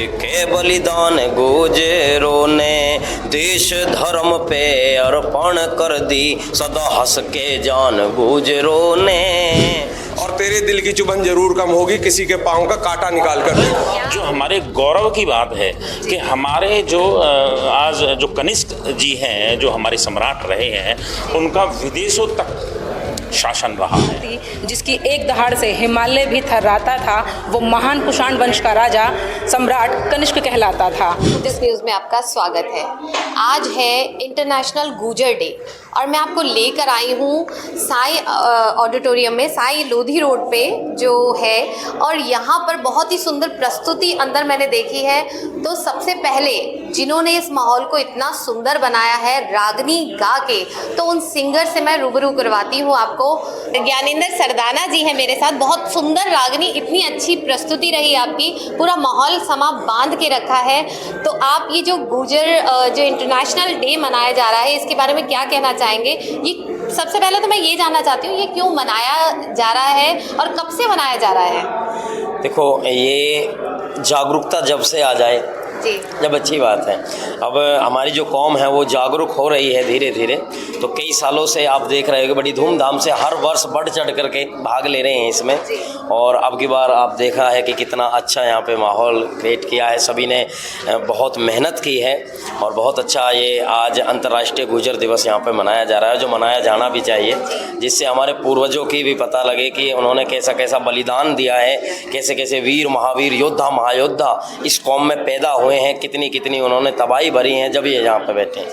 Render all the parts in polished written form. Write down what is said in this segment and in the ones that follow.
देखे बलिदान गुजरों ने, देश धर्म पे अर्पण कर दी, सदा हंस के जान गुजरों ने। और तेरे दिल की चुभन जरूर कम होगी किसी के पाँव का कांटा निकाल कर दे। जो हमारे गौरव की बात है कि हमारे जो आज जो कनिष्क जी हैं, जो हमारे सम्राट रहे हैं, उनका विदेशों तक शासन रहा है। जिसकी एक दहाड़ से हिमालय भी थर्राता था, वो महान कुषाण वंश का राजा सम्राट कनिष्क कहलाता था। दिस न्यूज़ में आपका स्वागत है। आज है इंटरनेशनल गुजर डे और मैं आपको लेकर आई हूँ साई ऑडिटोरियम में, साई लोधी रोड पे जो है, और यहाँ पर बहुत ही सुंदर प्रस्तुति अंदर मैंने देखी है। तो सबसे पहले जिन्होंने इस माहौल को इतना सुंदर बनाया है रागनी गा के, तो उन सिंगर से मैं रूबरू करवाती हूँ आपको। ज्ञानेंद्र सरदाना जी हैं मेरे साथ। बहुत सुंदर रागनी, इतनी अच्छी प्रस्तुति रही आपकी, पूरा माहौल समा बांध के रखा है। तो आप ये जो गुजर जो इंटरनेशनल डे मनाया जा रहा है, इसके बारे में क्या कहना चाहेंगे? ये सबसे पहले तो मैं ये जानना चाहती हूँ, ये क्यों मनाया जा रहा है और कब से मनाया जा रहा है? देखो, ये जागरूकता जब से आ जाए जब अच्छी बात है। अब हमारी जो कौम है वो जागरूक हो रही है धीरे धीरे। तो कई सालों से आप देख रहे हो कि बड़ी धूमधाम से हर वर्ष बढ़ चढ़ करके भाग ले रहे हैं इसमें। और अब की बार आप देखा है कि कितना अच्छा यहाँ पे माहौल क्रिएट किया है, सभी ने बहुत मेहनत की है और बहुत अच्छा ये आज अंतर्राष्ट्रीय गुजर दिवस यहाँ पे मनाया जा रहा है, जो मनाया जाना भी चाहिए, जिससे हमारे पूर्वजों की भी पता लगे कि उन्होंने कैसा कैसा बलिदान दिया है, कैसे कैसे वीर महावीर योद्धा महायोद्धा इस कौम में पैदा हुए हैं, कितनी कितनी उन्होंने तबाही भरी है जब ये यहाँ पे बैठे हैं।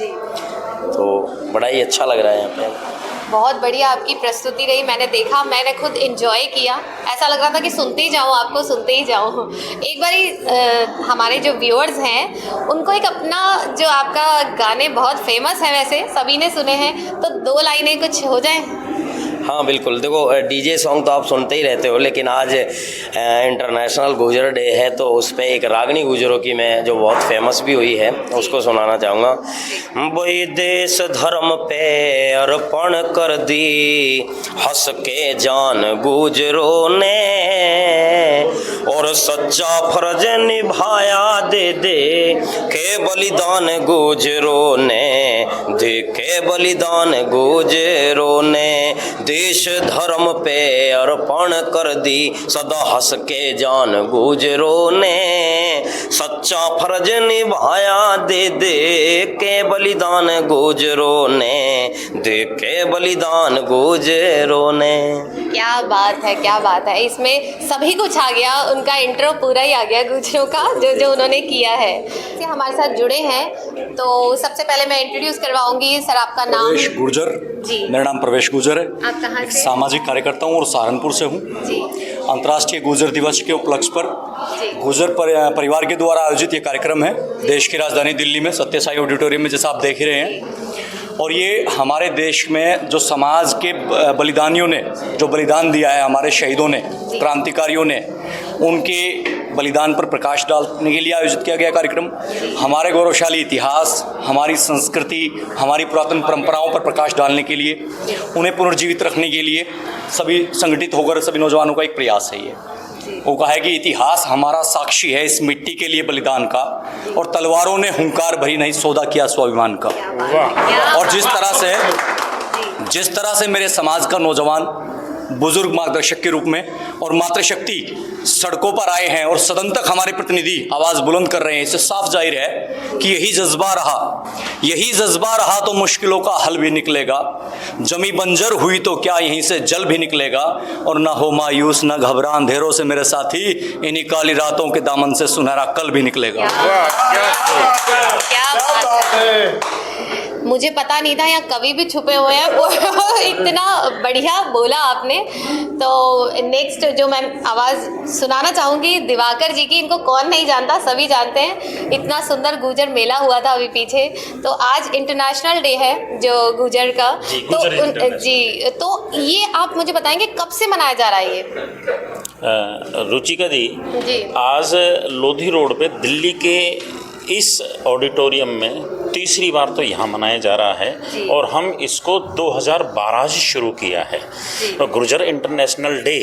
तो बड़ा ही अच्छा लग रहा है यहाँ पे। बहुत बढ़िया आपकी प्रस्तुति रही, मैंने देखा, मैंने खुद एंजॉय किया। ऐसा लग रहा था कि सुनते ही जाऊँ, आपको सुनते ही जाऊँ। एक बारी हमारे जो व्यूअर्स हैं उनको एक अपना, जो आपका गाने बहुत फेमस हैं वैसे सभी ने सुने हैं, तो 2 लाइनें कुछ हो जाएं। हाँ बिल्कुल, देखो डीजे सॉन्ग तो आप सुनते ही रहते हो, लेकिन आज इंटरनेशनल गुजर डे है तो उस पर एक रागनी गुजरों की मैं जो बहुत फेमस भी हुई है उसको सुनाना चाहूँगा। वही देश धर्म पे अर्पण कर दी, हंस के जान गुजरों ने, और सच्चा फर्ज निभाया दे दे के बलिदान गुजरों ने, दे के बलिदान गुजरों ने, देश धर्म पे अर्पण कर दी, सदा हंस के जान गुजरों ने, सच्चा फर्ज निभाया दे दे के बलिदान गुजरों ने, दे के बलिदान गुजरों ने। क्या बात है, क्या बात है। इसमें सभी कुछ आ गया, उनका इंट्रो पूरा ही आ गया गुजरों का, जो जो उन्होंने किया है। से हमारे साथ जुड़े हैं, तो सबसे पहले मैं इंट्रोड्यूस करवाऊंगी। सर आपका नाम? प्रवेश गुर्जर जी। मेरा नाम प्रवेश गुर्जर है। आप कहाँ से? सामाजिक कार्यकर्ता हूँ और सहारनपुर से हूँ। जी। अंतर्राष्ट्रीय गुर्जर दिवस के उपलक्ष्य पर गुर्जर परिवार के द्वारा आयोजित ये कार्यक्रम है देश की राजधानी दिल्ली में सत्य साई ऑडिटोरियम में, जैसा आप देख ही रहे हैं। और ये हमारे देश में जो समाज के बलिदानियों ने जो बलिदान दिया है, हमारे शहीदों ने, क्रांतिकारियों ने, उनके बलिदान पर प्रकाश डालने के लिए आयोजित किया गया कार्यक्रम। हमारे गौरवशाली इतिहास, हमारी संस्कृति, हमारी पुरातन परंपराओं पर प्रकाश डालने के लिए, उन्हें पुनर्जीवित रखने के लिए सभी संगठित होकर सभी नौजवानों का एक प्रयास है ये। वो कहा है कि इतिहास हमारा साक्षी है इस मिट्टी के लिए बलिदान का, और तलवारों ने हुंकार भरी नहीं सौदा किया स्वाभिमान का। और जिस तरह से मेरे समाज का नौजवान बुजुर्ग मार्गदर्शक के रूप में और मातृशक्ति सड़कों पर आए हैं और सदन तक हमारे प्रतिनिधि आवाज़ बुलंद कर रहे हैं, इससे साफ जाहिर है कि यही जज्बा रहा तो मुश्किलों का हल भी निकलेगा। जमी बंजर हुई तो क्या यहीं से जल भी निकलेगा, और न हो मायूस न घबरा अंधेरों से मेरे साथी, इन्हीं काली रातों के दामन से सुनहरा कल भी निकलेगा। क्या बात है। मुझे पता नहीं था यहाँ कवि भी छुपे हुए हैं। इतना बढ़िया बोला आपने। तो नेक्स्ट जो मैं आवाज़ सुनाना चाहूँगी दिवाकर जी की, इनको कौन नहीं जानता, सभी जानते हैं। इतना सुंदर गुजर मेला हुआ था अभी पीछे। तो आज इंटरनेशनल डे है जो गुजर का, तो ये आप मुझे बताएंगे कब से मनाया जा रहा है ये? रुचिका जी, आज लोधी रोड पे दिल्ली के इस ऑडिटोरियम में तीसरी बार तो यहाँ मनाया जा रहा है और हम इसको 2012 से शुरू किया है। तो गुर्जर इंटरनेशनल डे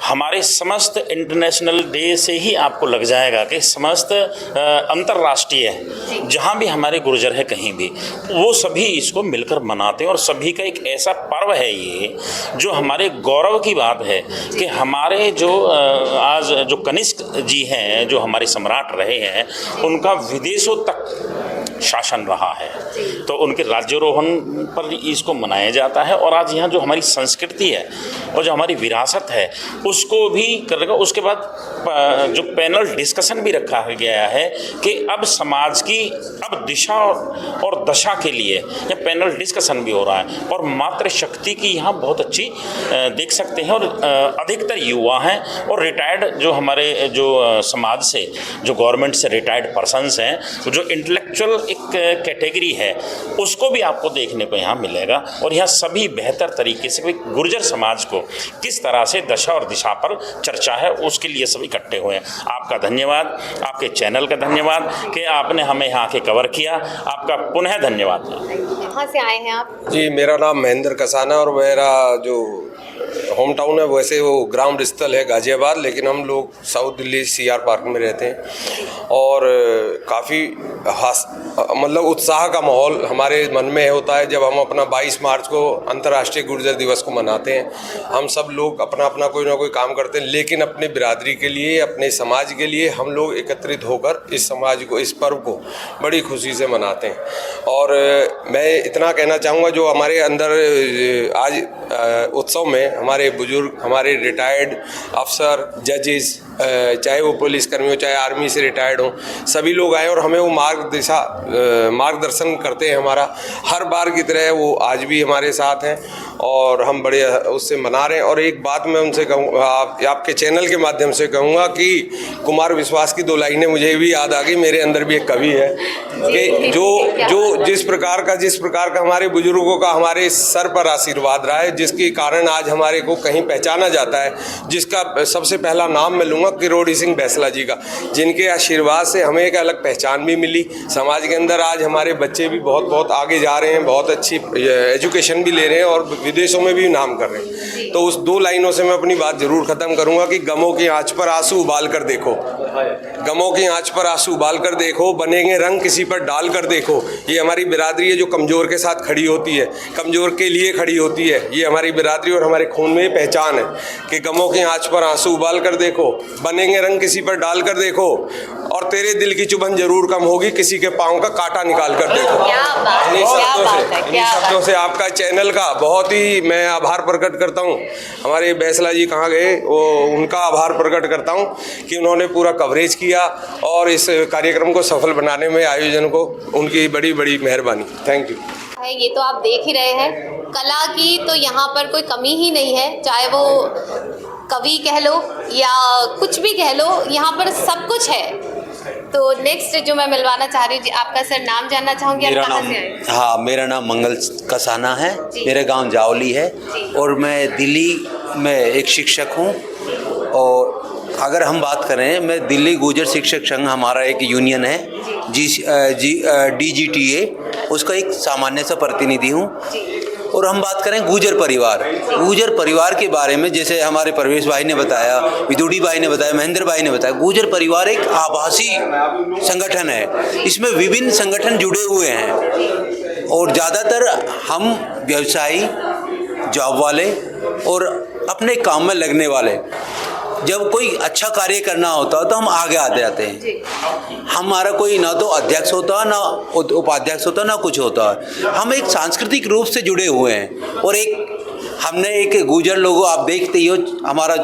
हमारे समस्त इंटरनेशनल डे से ही आपको लग जाएगा कि समस्त अंतर्राष्ट्रीय जहाँ भी हमारे गुर्जर है कहीं भी वो सभी इसको मिलकर मनाते हैं और सभी का एक ऐसा पर्व है ये जो हमारे गौरव की बात है कि हमारे जो आज जो कनिष्क जी हैं जो हमारे सम्राट रहे हैं उनका विदेशों तक शासन रहा है, तो उनके राज्यारोहण पर इसको मनाया जाता है। और आज यहाँ जो हमारी संस्कृति है और जो हमारी विरासत है उसको भी करेगा। उसके बाद जो पैनल डिस्कशन भी रखा गया है कि अब समाज की अब दिशा और दशा के लिए यह पैनल डिस्कशन भी हो रहा है। और मातृशक्ति की यहाँ बहुत अच्छी देख सकते हैं और अधिकतर युवा हैं और रिटायर्ड जो हमारे जो समाज से जो गवर्नमेंट से रिटायर्ड पर्सन्स हैं जो इंटेलेक्चुअल एक कैटेगरी है उसको भी आपको देखने को यहाँ मिलेगा। और यहाँ सभी बेहतर तरीके से गुर्जर समाज को किस तरह से दशा और दिशा पर चर्चा है उसके लिए सब इकट्ठे हुए हैं। आपका धन्यवाद, आपके चैनल का धन्यवाद कि आपने हमें यहाँ के कवर किया, आपका पुनः धन्यवाद। कहाँ से आए हैं आप? जी, मेरा नाम महेंद्र कसाना और मेरा जो होम टाउन है वैसे वो ग्राम स्थल है गाजियाबाद, लेकिन हम लोग साउथ दिल्ली CR पार्क में रहते हैं और काफ़ी मतलब उत्साह का माहौल हमारे मन में होता है जब हम अपना 22 मार्च को अंतर्राष्ट्रीय गुर्जर दिवस को मनाते हैं। हम सब लोग अपना अपना कोई ना कोई काम करते हैं, लेकिन अपने बिरादरी के लिए, अपने समाज के लिए हम लोग एकत्रित होकर इस समाज को, इस पर्व को बड़ी खुशी से मनाते हैं। और मैं इतना कहना चाहूँगा जो हमारे अंदर आज उत्सव में हमारे बुजुर्ग, हमारे रिटायर्ड अफसर, जजेस, चाहे वो पुलिसकर्मी हो, चाहे आर्मी से रिटायर्ड हो, सभी लोग आए और हमें वो मार्गदर्शन करते हैं। हमारा हर बार की तरह वो आज भी हमारे साथ हैं और हम बड़े उससे मना रहे हैं। और एक बात मैं उनसे कहूँगा, आपके चैनल के माध्यम से कहूँगा कि कुमार विश्वास की 2 लाइनें मुझे भी याद आ गई। मेरे अंदर भी एक कवि है कि जो जिस प्रकार का हमारे बुजुर्गों का हमारे सर पर आशीर्वाद रहा है, जिसके कारण आज हमारे को कहीं पहचाना जाता है, जिसका सबसे पहला नाम मैं लूँगा किरोड़ी सिंह बैसला जी का, जिनके आशीर्वाद से हमें एक अलग पहचान भी मिली समाज के अंदर। आज हमारे बच्चे भी बहुत आगे जा रहे हैं, बहुत अच्छी एजुकेशन भी ले रहे हैं और विदेशों में भी नाम कर रहे हैं। तो उस 2 लाइनों से मैं अपनी बात जरूर ख़त्म करूँगा कि गमों की आँच पर आंसू उबाल कर देखो, गमों की आँच पर आंसू उबाल कर देखो, बनेंगे रंग किसी पर डाल कर देखो। ये हमारी बिरादरी है जो कमज़ोर के साथ खड़ी होती है, कमज़ोर के लिए खड़ी होती है। ये हमारी बिरादरी और हमारे खून में पहचान है कि गमों की आँच पर आंसू उबाल कर देखो, बनेंगे रंग किसी पर डाल कर देखो, और तेरे दिल की चुभन जरूर कम होगी किसी के पाँव का कांटा निकाल कर देखो। इन्हीं शब्दों से आपका चैनल का बहुत ही मैं आभार प्रकट करता हूँ। हमारे बैसला जी कहाँ गए, वो उनका आभार प्रकट करता हूँ कि उन्होंने पूरा कवरेज किया और इस कार्यक्रम को सफल बनाने में आयोजन को उनकी बड़ी मेहरबानी। Thank you. ये तो आप देख ही रहे हैं, कला की तो यहाँ पर कोई कमी ही नहीं है, चाहे वो कवि कह लो या कुछ भी कह लो, यहाँ पर सब कुछ है। तो नेक्स्ट जो मैं मिलवाना चाह रही हूँ, आपका सर नाम जानना चाहूँगी, आप कहाँ से आए? हाँ, मेरा नाम मंगल कसाना है, मेरा गांव जावली है और मैं दिल्ली में एक शिक्षक हूँ। और अगर हम बात करें, मैं दिल्ली गुर्जर शिक्षक संघ, हमारा एक यूनियन है DGTA, उसका एक सामान्य सा प्रतिनिधि हूँ। और हम बात करें गुर्जर परिवार के बारे में, जैसे हमारे परवेश भाई ने बताया, विदुड़ी भाई ने बताया, महेंद्र भाई ने बताया, गुर्जर परिवार एक आभासी संगठन है। इसमें विभिन्न संगठन जुड़े हुए हैं और ज़्यादातर हम व्यवसायी, जॉब वाले और अपने काम में लगने वाले, जब कोई अच्छा कार्य करना होता है तो हम आगे आ जाते हैं। हमारा कोई ना तो अध्यक्ष होता है, ना उपाध्यक्ष होता, ना कुछ होता है। हम एक सांस्कृतिक रूप से जुड़े हुए हैं और हमने एक गुर्जर लोगों, आप देखते ही हो, हमारा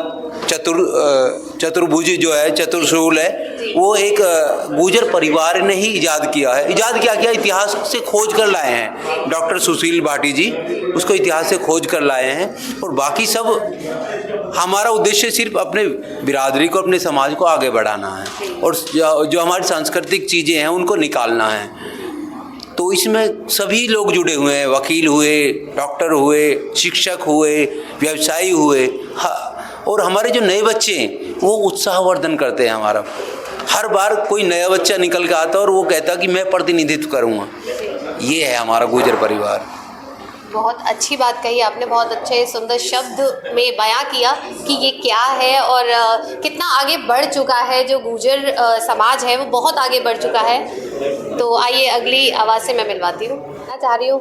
चतुर्भुजी जो है, चतुर्शूल है, वो एक गुर्जर परिवार ने ही इजाद किया इतिहास से खोज कर लाए हैं। डॉक्टर सुशील भाटी जी उसको इतिहास से खोज कर लाए हैं। और बाकी सब हमारा उद्देश्य सिर्फ अपने बिरादरी को, अपने समाज को आगे बढ़ाना है और जो हमारी सांस्कृतिक चीज़ें हैं उनको निकालना है। तो इसमें सभी लोग जुड़े हुए हैं, वकील हुए, डॉक्टर हुए, शिक्षक हुए, व्यवसायी हुए, और हमारे जो नए बच्चे हैं वो उत्साहवर्धन करते हैं हमारा। हर बार कोई नया बच्चा निकल के आता है और वो कहता कि मैं प्रतिनिधित्व करूँगा। ये है हमारा गुर्जर परिवार। बहुत अच्छी बात कही आपने, बहुत अच्छे सुंदर शब्द में बयां किया कि ये क्या है और कितना आगे बढ़ चुका है। जो गुर्जर समाज है वो बहुत आगे बढ़ चुका है। तो आइए अगली आवाज़ से मैं मिलवाती हूँ। मैं चाह रही हूँ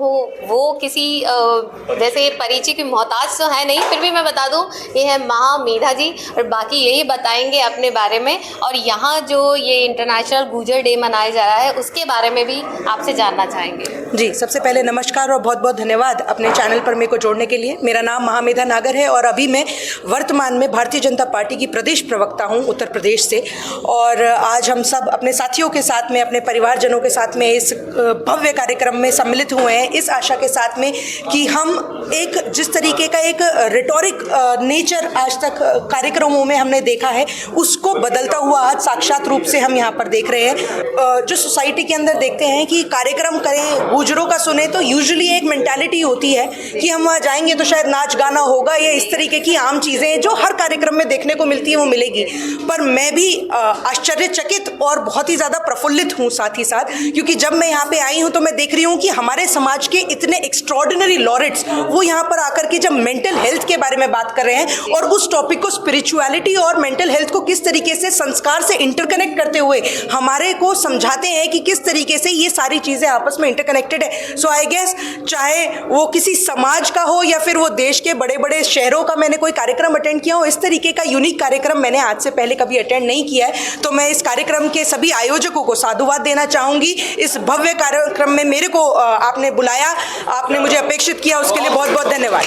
वो किसी जैसे परिचय की मोहताज तो है नहीं, फिर भी मैं बता दूँ ये है महामेधा जी, और बाकी यही बताएंगे अपने बारे में और यहाँ जो ये इंटरनेशनल गुर्जर डे मनाया जा रहा है उसके बारे में भी आपसे जानना चाहेंगे। जी, सबसे पहले नमस्कार और बहुत बहुत धन्यवाद अपने चैनल पर मेरे को जोड़ने के लिए। मेरा नाम महामेधा नागर है और अभी मैं वर्तमान में भारतीय जनता पार्टी की प्रदेश प्रवक्ता हूं उत्तर प्रदेश से। और आज हम सब अपने साथियों के साथ में, अपने परिवारजनों के साथ में इस भव्य कार्यक्रम में सम्मिलित हुए हैं, इस आशा के साथ में कि हम एक जिस तरीके का एक रिटोरिक नेचर आज तक कार्यक्रमों में हमने देखा है उसको बदलता हुआ आज साक्षात रूप से हम यहाँ पर देख रहे हैं। जो सोसाइटी के अंदर देखते हैं कि कार्यक्रम करें, गुर्जरों का सुने, तो यूजुअली एक मेंटालिटी होती है कि हम वहाँ जाएंगे तो शायद नाच गाना होगा या इस तरीके की आम चीज़ें जो हर कार्यक्रम में देखने को मिलती है वो मिलेगी। पर मैं भी आश्चर्यचकित और बहुत ही ज़्यादा प्रफुल्लित हूँ साथ ही साथ, क्योंकि जब मैं यहाँ पे आई हूँ तो मैं देख रही हूँ कि हमारे समाज के इतने एक्स्ट्रॉर्डिनरी लॉरेट्स वो यहाँ पर आकर के जब मेंटल हेल्थ के बारे में बात कर रहे हैं और उस टॉपिक को स्पिरिचुअलिटी और मेंटल हेल्थ को किस तरीके से संस्कार से इंटरकनेक्ट करते हुए हमारे को समझाते हैं कि किस तरीके से ये सारी चीज़ें आपस में इंटरकनेक्टेड है। सो आई गेस चाहे वो किसी समाज का हो या फिर वो देश के बड़े बड़े शहरों का मैंने कोई कार्यक्रम अटेंड किया हो, इस तरीके का यूनिक कार्यक्रम मैंने आज से पहले कभी अटेंड नहीं किया है। तो मैं इस कार्यक्रम के सभी आयोजकों को साधुवाद देना चाहूँगी। इस भव्य कार्यक्रम में मेरे को आपने बुलाया, आपने मुझे अपेक्षित किया, उसके लिए बहुत बहुत धन्यवाद।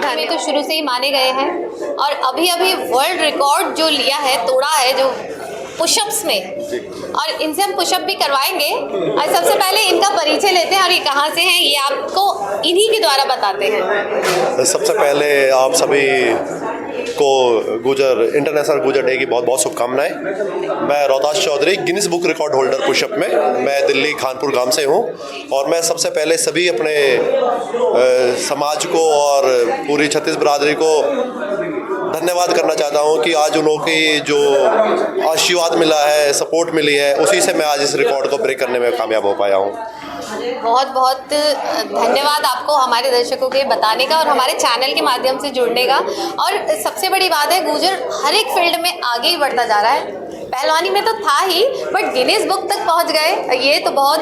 हमें तो शुरू से ही माने गए हैं और अभी अभी वर्ल्ड रिकॉर्ड जो लिया है, तोड़ा है जो पुशअप्स में, और इनसे हम पुशअप भी करवाएंगे। और सबसे पहले इनका परिचय लेते हैं और ये कहाँ से हैं ये आपको इन्हीं के द्वारा बताते हैं। सबसे पहले आप सभी को इंटरनेशनल गुर्जर डे की बहुत बहुत शुभकामनाएं। मैं Rohtas Chaudhary, Guinness book record holder push up में, मैं दिल्ली खानपुर गांव से हूं। और मैं सबसे पहले सभी अपने समाज को और पूरी छत्तीस बिरादरी को धन्यवाद करना चाहता हूं कि आज उन्हों की जो आशीर्वाद मिला है, सपोर्ट मिली है, उसी से मैं आज इस रिकॉर्ड को ब्रेक करने में कामयाब हो पाया हूं। बहुत बहुत धन्यवाद आपको हमारे दर्शकों के बताने का और हमारे चैनल के माध्यम से जुड़ने का। और सबसे बड़ी बात है, गुर्जर हर एक फील्ड में आगे ही बढ़ता जा रहा है। पहलवानी में तो था ही, बट गिनीज बुक तक पहुंच गए, ये तो बहुत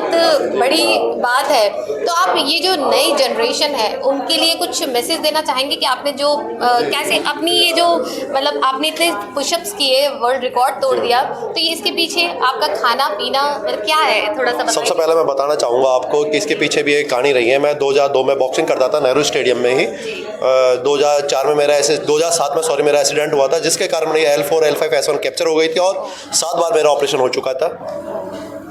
बड़ी बात है। तो आप ये जो नई जनरेशन है उनके लिए कुछ मैसेज देना चाहेंगे कि आपने जो कैसे अपनी ये जो मतलब आपने इतने पुशअप्स किए, वर्ल्ड रिकॉर्ड तोड़ दिया, तो ये इसके पीछे आपका खाना पीना मतलब क्या है, थोड़ा सा बताइए। सबसे पहले मैं बताना चाहूँगा आपको कि इसके पीछे भी एक कहानी रही है। मैं 2002 में बॉक्सिंग करता था नेहरू स्टेडियम में ही। 2004 में मेरा 2007 में सॉरी मेरा एक्सीडेंट हुआ था, जिसके कारण मेरी L4 L5 S1 कैप्चर हो गई थी और 7 बार मेरा ऑपरेशन हो चुका था।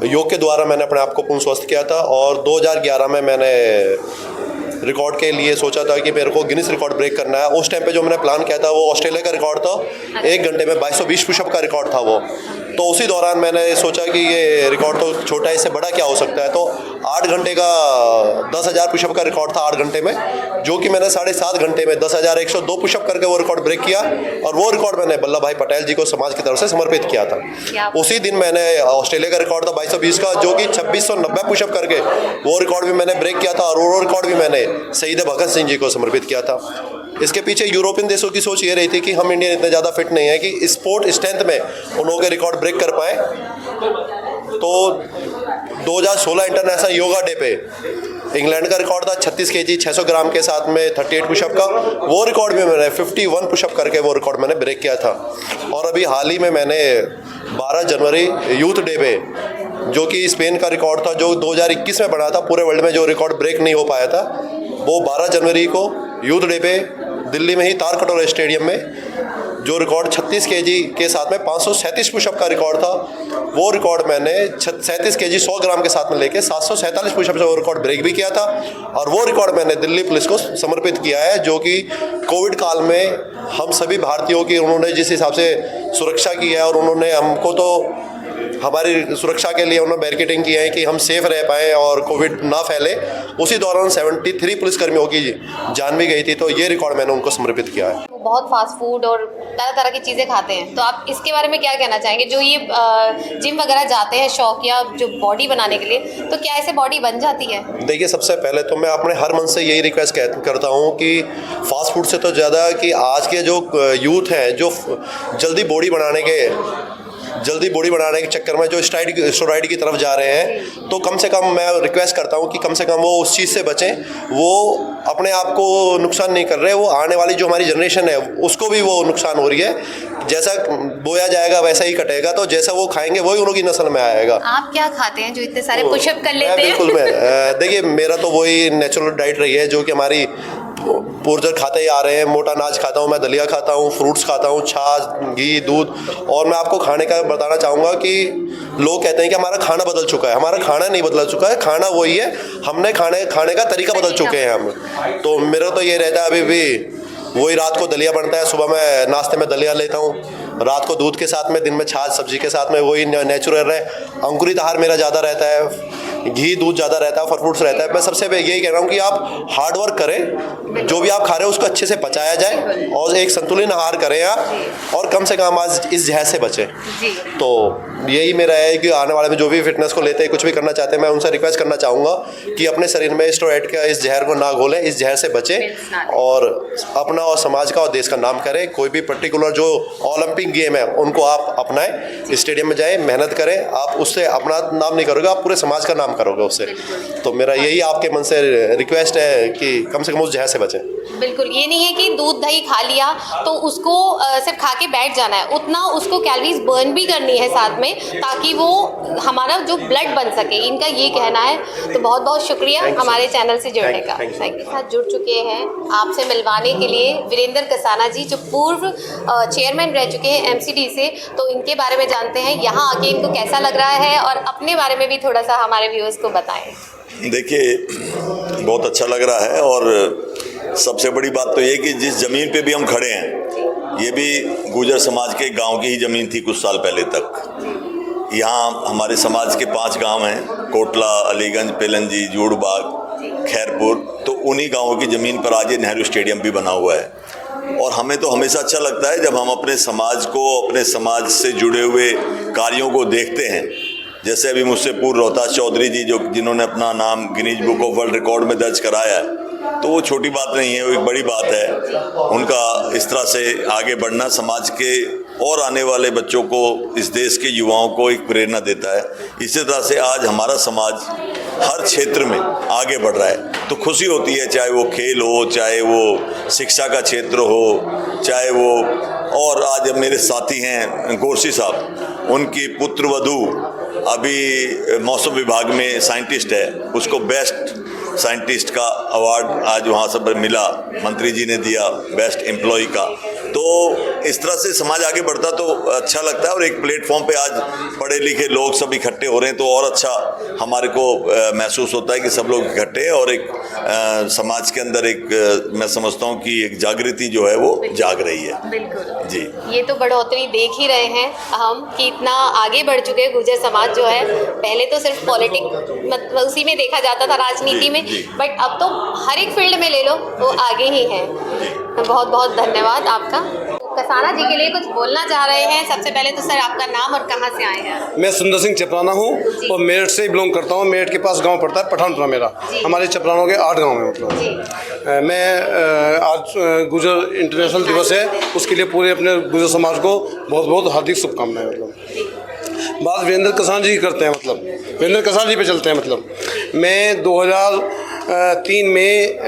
योग के द्वारा मैंने अपने आप को पूर्ण स्वस्थ किया था और 2011 में मैंने रिकॉर्ड के लिए सोचा था कि मेरे को गिनीज रिकॉर्ड ब्रेक करना है। उस टाइम पे जो मैंने प्लान किया था वो ऑस्ट्रेलिया का रिकॉर्ड था, 1 घंटे में 2220 पुशअप का रिकॉर्ड था वो। तो उसी दौरान मैंने सोचा कि ये रिकॉर्ड तो छोटा है, इससे बड़ा क्या हो सकता है। तो 8 घंटे का 10,000 पुशअप का रिकॉर्ड था 8 घंटे में, जो कि मैंने 7.5 घंटे में 10,102 पुशअप करके वो रिकॉर्ड ब्रेक किया। और वो रिकॉर्ड मैंने वल्लभ भाई पटेल जी को समाज की तरफ से समर्पित किया था। उसी दिन मैंने ऑस्ट्रेलिया का रिकॉर्ड था 2220 का, जो कि 2690 पुशअप करके वो रिकॉर्ड भी मैंने ब्रेक किया था और वो रिकॉर्ड भी मैंने शहीद भगत सिंह जी को समर्पित किया था। इसके पीछे यूरोपियन देशों की सोच ये रही थी कि हम इंडियन इतने ज़्यादा फिट नहीं है कि स्पोर्ट स्ट्रेंथ में उन्होंने के रिकॉर्ड ब्रेक कर पाए। तो 2016 इंटरनेशनल योगा डे पे इंग्लैंड का रिकॉर्ड था 36 kg 600 ग्राम के साथ में 38 पुशअप का। वो रिकॉर्ड भी मैंने 51 पुशअप करके वो रिकॉर्ड मैंने ब्रेक किया था। और अभी हाल ही में मैंने 12 जनवरी यूथ डे पे, जो कि स्पेन का रिकॉर्ड था जो 2021 में बना था, पूरे वर्ल्ड में जो रिकॉर्ड ब्रेक नहीं हो पाया था, वो 12 जनवरी को यूथ डे पे दिल्ली में ही तारकटोरा स्टेडियम में जो रिकॉर्ड 36 kg के साथ में 537 पुशअप का रिकॉर्ड था, वो रिकॉर्ड मैंने 37 kg 100 ग्राम के साथ में लेके 747 पुशअप से वो रिकॉर्ड ब्रेक भी किया था। और वो रिकॉर्ड मैंने दिल्ली पुलिस को समर्पित किया है, जो कि कोविड काल में हम सभी भारतीयों की उन्होंने जिस हिसाब से सुरक्षा की है और उन्होंने हमको तो हमारी सुरक्षा के लिए उन्होंने बैरिकेडिंग की है कि हम सेफ रह पाएँ और कोविड ना फैले। उसी दौरान 73 पुलिसकर्मियों की जान भी गई थी, तो ये रिकॉर्ड मैंने उनको समर्पित किया है। वो बहुत फास्ट फूड और तरह तरह की चीज़ें खाते हैं, तो आप इसके बारे में क्या कहना चाहेंगे? जो ये जिम वगैरह जाते हैं शौक या जो बॉडी बनाने के लिए, तो क्या ऐसे बॉडी बन जाती है? देखिए, सबसे पहले तो मैं अपने हर मन से यही रिक्वेस्ट करता हूँ कि फास्ट फूड से तो ज़्यादा कि आज के जो यूथ हैं जो जल्दी बॉडी बनाने के चक्कर में जो स्टेरॉइड की तरफ जा रहे हैं, तो कम से कम मैं रिक्वेस्ट करता हूं कि कम से कम वो उस चीज़ से बचें। वो अपने आप को नुकसान नहीं कर रहे, वो आने वाली जो हमारी जनरेशन है उसको भी वो नुकसान हो रही है। जैसा बोया जाएगा वैसा ही कटेगा, तो जैसा वो खाएंगे वही उनकी नस्ल में आएगा। आप क्या खाते हैं जो इतने सारे पुशअप कर लेते हैं? बिल्कुल, मैं देखिए, मेरा तो वही नेचुरल डाइट रही है जो कि हमारी पूर्वज खाते ही आ रहे हैं। मोटा अनाज खाता हूँ मैं, दलिया खाता हूँ, फ्रूट्स खाता हूँ, छाछ, घी, दूध। और मैं आपको खाने का बताना चाहूँगा कि लोग कहते हैं कि हमारा खाना बदल चुका है। हमारा खाना नहीं बदल चुका है, खाना वही है, हमने खाने का तरीका बदल चुके हैं हम। तो मेरा तो ये रहता है, अभी भी वही रात को दलिया बनता है, सुबह मैं नाश्ते में दलिया लेता हूँ, रात को दूध के साथ में, दिन में छाछ सब्जी के साथ में, वही नेचुरल है। अंकुरित आहार मेरा ज़्यादा रहता है, घी दूध ज़्यादा रहता है, फल फ्रूट्स रहता है। मैं सबसे यही कह रहा हूँ कि आप हार्ड वर्क करें, जो भी आप खा रहे हो उसको अच्छे से पचाया जाए और एक संतुलित आहार करें आप, और कम से कम आज इस जहर से बचें। तो यही मेरा है कि आने वाले में जो भी फिटनेस को लेते हैं, कुछ भी करना चाहते हैं, मैं उनसे रिक्वेस्ट करना चाहूँगा कि अपने शरीर में स्टेरॉइड का इस जहर को ना घोलें, इस जहर से बचें और अपना और समाज का और देश का नाम करें। कोई भी पर्टिकुलर जो ओलंपिक गेम है उनको आप अपनाएं, स्टेडियम में जाएं, मेहनत करें। आप उससे अपना नाम नहीं करोगे, आप पूरे समाज का नाम करोगे उससे। तो मेरा यही आपके मन से रिक्वेस्ट है कि कम से कम उस जहर से बचें। बिल्कुल, ये नहीं है कि दूध दही खा लिया तो उसको सिर्फ खा के बैठ जाना है, उतना उसको कैलोरीज बर्न भी करनी है साथ में, ताकि वो हमारा जो ब्लड बन सके। इनका ये कहना है। तो बहुत बहुत शुक्रिया हमारे चैनल से जुड़ने का। के साथ जुड़ चुके हैं आपसे मिलवाने के लिए वीरेंद्र कसाना जी, जो पूर्व चेयरमैन रह चुके हैं एमसीडी से। तो इनके बारे में जानते हैं, यहाँ आके इनको कैसा लग रहा है, और अपने बारे में भी थोड़ा सा हमारे व्यूअर्स को बताएं। देखिए, बहुत अच्छा लग रहा है, और सबसे बड़ी बात तो ये कि जिस ज़मीन पे भी हम खड़े हैं, ये भी गुर्जर समाज के गांव की ही ज़मीन थी कुछ साल पहले तक। यहाँ हमारे समाज के 5 गांव हैं, कोटला, अलीगंज, पेलंजी, जूड़बाग, खैरपुर। तो उन्हीं गांवों की ज़मीन पर आज ये नेहरू स्टेडियम भी बना हुआ है। और हमें तो हमेशा अच्छा लगता है जब हम अपने समाज को, अपने समाज से जुड़े हुए कार्यों को देखते हैं। जैसे अभी मुझसे पूर्व रोहतास चौधरी जी, जिन्होंने अपना नाम Guinness book of world record में दर्ज कराया है, तो वो छोटी बात नहीं है, वो एक बड़ी बात है। उनका इस तरह से आगे बढ़ना समाज के और आने वाले बच्चों को, इस देश के युवाओं को एक प्रेरणा देता है। इसी तरह से आज हमारा समाज हर क्षेत्र में आगे बढ़ रहा है, तो खुशी होती है, चाहे वो खेल हो, चाहे वो शिक्षा का क्षेत्र हो, चाहे वो। और आज अब मेरे साथी हैं गोरसी साहब, उनकी पुत्रवधू अभी मौसम विभाग में साइंटिस्ट है, उसको बेस्ट साइंटिस्ट का अवार्ड आज वहाँ सब मिला, मंत्री जी ने दिया बेस्ट एम्प्लॉय का। तो इस तरह से समाज आगे बढ़ता तो अच्छा लगता है, और एक प्लेटफॉर्म पे आज पढ़े लिखे लोग सब इकट्ठे हो रहे हैं, तो और अच्छा हमारे को महसूस होता है कि सब लोग इकट्ठे हैं, और एक समाज के अंदर एक मैं समझता हूँ कि एक जागृति जो है वो जाग रही है। बिल्कुल जी, ये तो बढ़ोतरी देख ही रहे हैं हम कि इतना आगे बढ़ चुके हैं गुर्जर समाज जो है। पहले तो सिर्फ पॉलिटिक्स मतलब उसी में देखा जाता था, राजनीति में, बट अब तो हर एक फील्ड में ले लो वो आगे ही है। बहुत बहुत धन्यवाद आपका। कसाना जी के लिए कुछ बोलना चाह रहे हैं। सबसे पहले तो सर आपका नाम और कहाँ से आए हैं? मैं सुंदर सिंह चपराना हूँ और मेरठ से बिलोंग करता हूँ। मेरठ के पास गांव पड़ता है पठानपुरा मेरा। हमारे चपरानों के 8 गांव हैं। मतलब मैं आज गुर्जर इंटरनेशनल दिवस है, उसके लिए पूरे अपने गुर्जर समाज को बहुत बहुत हार्दिक शुभकामनाएं। मतलब बात वीरेंद्र कसाना जी करते हैं, मतलब वीरेंद्र कसाना जी पे चलते हैं। मतलब मैं 2003 में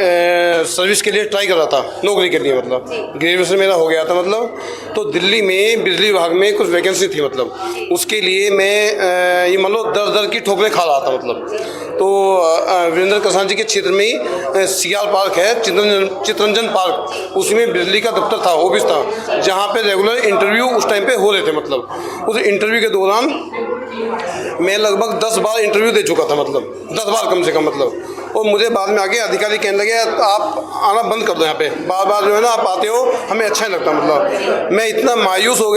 सर्विस के लिए ट्राई कर रहा था, नौकरी के लिए। मतलब ग्रेजुएशन मेरा हो गया था। मतलब तो दिल्ली में बिजली विभाग में कुछ वैकेंसी थी। मतलब उसके लिए मैं ये मान लो दर की ठोकरें खा रहा था। मतलब तो वीरेंद्र कसाना जी के क्षेत्र में ही सियाल पार्क है, चितरंजन पार्क, उसमें बिजली का दफ्तर था, ऑफिस था, जहाँ पे रेगुलर इंटरव्यू उस टाइम पे हो रहे थे। मतलब उस इंटरव्यू के दौरान मैं लगभग 10 बार इंटरव्यू दे चुका था। मतलब 10 बार कम से कम। मतलब और मुझे बाद में आके अधिकारी कहने लगे आप आना बंद कर दो यहाँ पे, बार बार जो है ना आप आते हो, हमें अच्छा नहीं लगता। मतलब मैं इतना मायूस हो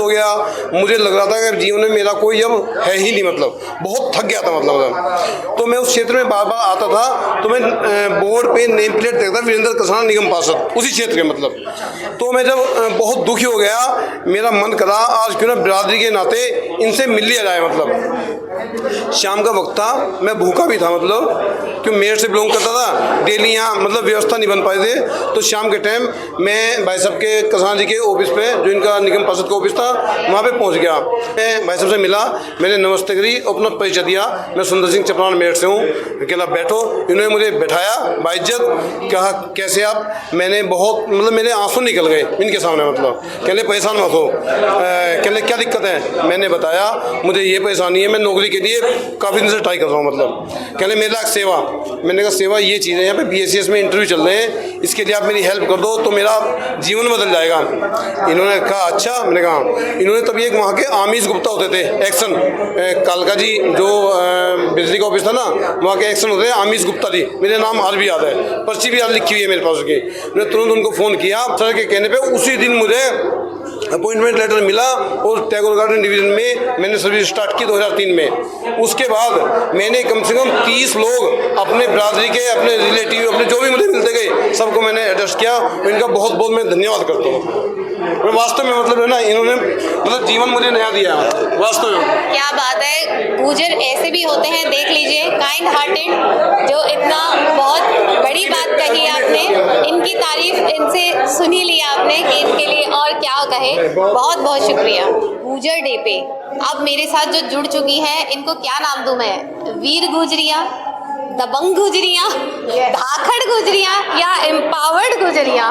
गया, मुझे लग रहा था कि जीवन में मेरा कोई अब है ही नहीं, मतलब बहुत थक गया था मतलब। तो मैं उस क्षेत्र में बार बार आता था, तो मैं बोर्ड पे नेम प्लेट देखता वीरेंद्र कसाना निगम पार्षद, उसी क्षेत्र के मतलब। तो मैं जब बहुत दुखी हो गया, मेरा मन करा आज क्यों ना बिरादरी के नाते इनसे मिल लिया जाए। मतलब शाम का वक्त था, मैं भूखा भी था, मतलब क्यों मेयर से बिलोंग करता था, डेली यहाँ मतलब व्यवस्था नहीं बन पाए थे। तो शाम के टाइम मैं भाई साहब के कसाना जी के ऑफिस पे, जो इनका निगम पार्षद का ऑफिस था, वहाँ पे पहुँच गया। मैं भाई साहब से मिला, मैंने नमस्ते करी, अपना परिचय दिया, मैं सुंदर सिंह चपरान मेरठ से हूँ, अकेला बैठो। इन्होंने मुझे बैठाया बाइज्जत, कहा कैसे आप, मैंने बहुत मतलब मेरे आंसू निकल गए इनके सामने। मतलब कहले परेशान मत हो, कहले क्या दिक्कत है, मैंने बताया मुझे ये परेशानी है, मैं नौकरी के लिए काफ़ी दिन से ट्राई कर रहा हूँ। मतलब कहले मेरे लाख सेवा, मैंने कहा सेवा ये चीज़ है, यहाँ पे BACS में इंटरव्यू चल रहे हैं, इसके लिए आप मेरी हेल्प कर दो तो मेरा जीवन बदल जाएगा। इन्होंने कहा अच्छा, मैंने कहा। इन्होंने तभी एक वहाँ के आमीश गुप्ता होते थे एक्शन, कालका जी जो बिजली का ऑफिस था ना, वहाँ के एक्शन होते थे आमीश गुप्ता जी, मेरे नाम आज भी याद है, पर्ची भी आज लिखी हुई है मेरे पास उसकी। मैंने तुरंत उनको फ़ोन किया, सर के कहने पे उसी दिन मुझे अपॉइंटमेंट लेटर मिला और टैगोर गार्डन डिवीज़न में मैंने सर्विस स्टार्ट की 2003 में। उसके बाद मैंने कम से कम 30 लोग अपने बिरादरी के, अपने रिलेटिव, अपने जो भी मुझे मिलते गए, सबको मैंने एडजस्ट किया। इनका बहुत बहुत मैं धन्यवाद करता हूँ। मैं वास्तव में मतलब है ना, इन्होंने मतलब जीवन मुझे नया दिया वास्तव में। क्या बात है, गुर्जर ऐसे भी होते हैं, देख लीजिए, काइंड हार्टेड, जो इतना बहुत बड़ी बात कही आपने, इनकी तारीफ इनसे सुनी ली आपने कि इनके लिए और क्या कहे। बहुत बहुत शुक्रिया। गुर्जर डे पे अब मेरे साथ जो जुड़ चुकी हैं, इनको क्या नाम दूं मैं, वीर गुजरिया, दबंग गुजरियाँ, धाकड़ गुजरियाँ या एम्पावर्ड गुजरियाँ।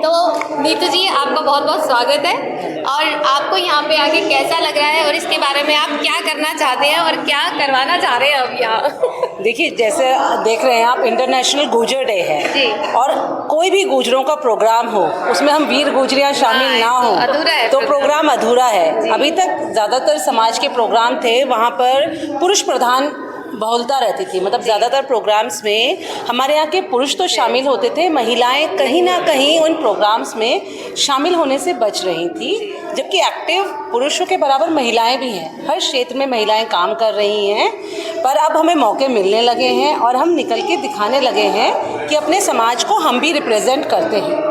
तो नीतू जी आपका बहुत बहुत स्वागत है, और आपको यहाँ पे आके कैसा लग रहा है और इसके बारे में आप क्या करना चाहते हैं और क्या करवाना चाह रहे हैं अब यहाँ? देखिए, जैसे देख रहे हैं आप, इंटरनेशनल गुर्जर डे है जी। और कोई भी गुर्जरों का प्रोग्राम हो, उसमें हम वीर गुर्जरियाँ शामिल ना हो अधूरा है, तो प्रोग्राम अधूरा है। अभी तक ज़्यादातर समाज के प्रोग्राम थे, वहाँ पर पुरुष प्रधान बहुलता रहती थी, मतलब ज़्यादातर प्रोग्राम्स में हमारे यहाँ के पुरुष तो शामिल होते थे, महिलाएं कहीं ना कहीं उन प्रोग्राम्स में शामिल होने से बच रही थी, जबकि एक्टिव पुरुषों के बराबर महिलाएं भी हैं, हर क्षेत्र में महिलाएं काम कर रही हैं। पर अब हमें मौके मिलने लगे हैं और हम निकल के दिखाने लगे हैं कि अपने समाज को हम भी रिप्रेजेंट करते हैं।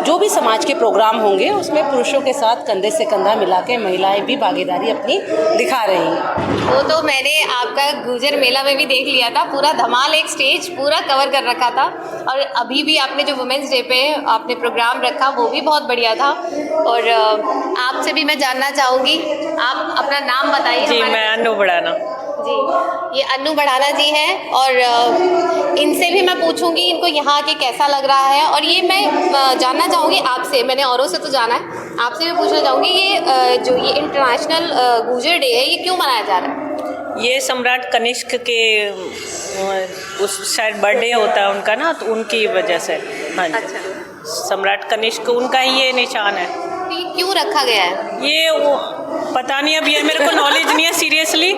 जो भी समाज के प्रोग्राम होंगे उसमें पुरुषों के साथ कंधे से कंधा मिला के महिलाएं भी भागीदारी अपनी दिखा रही हैं। वो तो मैंने आपका गुर्जर मेला में भी देख लिया था, पूरा धमाल, एक स्टेज पूरा कवर कर रखा था, और अभी भी आपने जो वुमेंस डे पे आपने प्रोग्राम रखा वो भी बहुत बढ़िया था। और आपसे भी मैं जानना चाहूँगी, आप अपना नाम बताइए। जी, मैं अनु बढ़ाना। जी, ये अनु बढ़ाना जी हैं, और इनसे भी मैं पूछूंगी इनको यहाँ आके कैसा लग रहा है। और ये मैं जानना चाहूँगी आपसे, मैंने औरों से तो जाना है, आपसे भी पूछना चाहूँगी, ये जो ये इंटरनेशनल गुर्जर डे है, ये क्यों मनाया जा रहा है? ये सम्राट कनिष्क के उस शायद बर्थडे होता है उनका ना, तो उनकी वजह से। हाँ जी, अच्छा। सम्राट कनिष्क उनका ही ये निशान है। क्यों रखा गया है ये? वो पता नहीं, अब ये मेरे को नॉलेज नहीं है सीरियसली।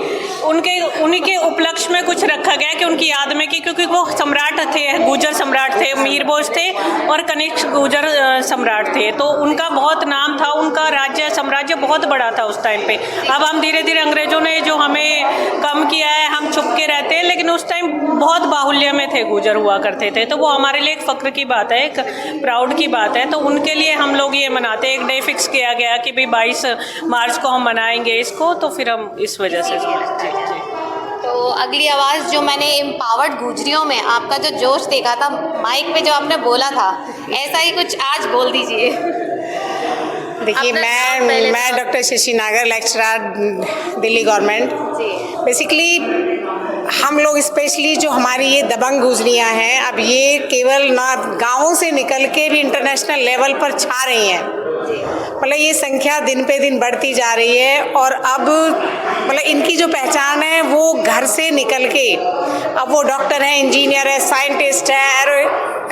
उन्हीं के उपलक्ष्य में कुछ रखा गया कि उनकी याद में, कि क्योंकि वो सम्राट थे, गुर्जर सम्राट थे, मीरबोज थे और कनिष्क गुर्जर सम्राट थे, तो उनका बहुत नाम था, उनका राज्य साम्राज्य बहुत बड़ा था उस टाइम पे। अब हम धीरे धीरे अंग्रेजों ने जो हमें कम किया है, हम छुप के रहते हैं, लेकिन उस टाइम बहुत बाहुल्य में थे, गुर्जर हुआ करते थे, तो वो हमारे लिए एक फ़ख्र की बात है, एक प्राउड की बात है। तो उनके लिए हम लोग ये मनाते हैं, एक डे फिक्स किया गया कि भाई 22 मार्च को हम मनाएंगे इसको, तो फिर हम इस वजह से। तो अगली आवाज़ जो मैंने एम्पावर्ड गुजरियों में आपका जो जोश देखा था माइक पे, जो आपने बोला था, ऐसा ही कुछ आज बोल दीजिए। देखिए, मैं डॉक्टर शशि नागर, लेक्चरर दिल्ली गवर्नमेंट। बेसिकली हम लोग स्पेशली जो हमारी ये दबंग गुजरियाँ हैं, अब ये केवल ना गाँवों से निकल के भी इंटरनेशनल लेवल पर छा रही हैं। मतलब ये संख्या दिन पे दिन बढ़ती जा रही है, और अब मतलब इनकी जो पहचान है वो घर से निकल के, अब वो डॉक्टर है, इंजीनियर है, साइंटिस्ट है,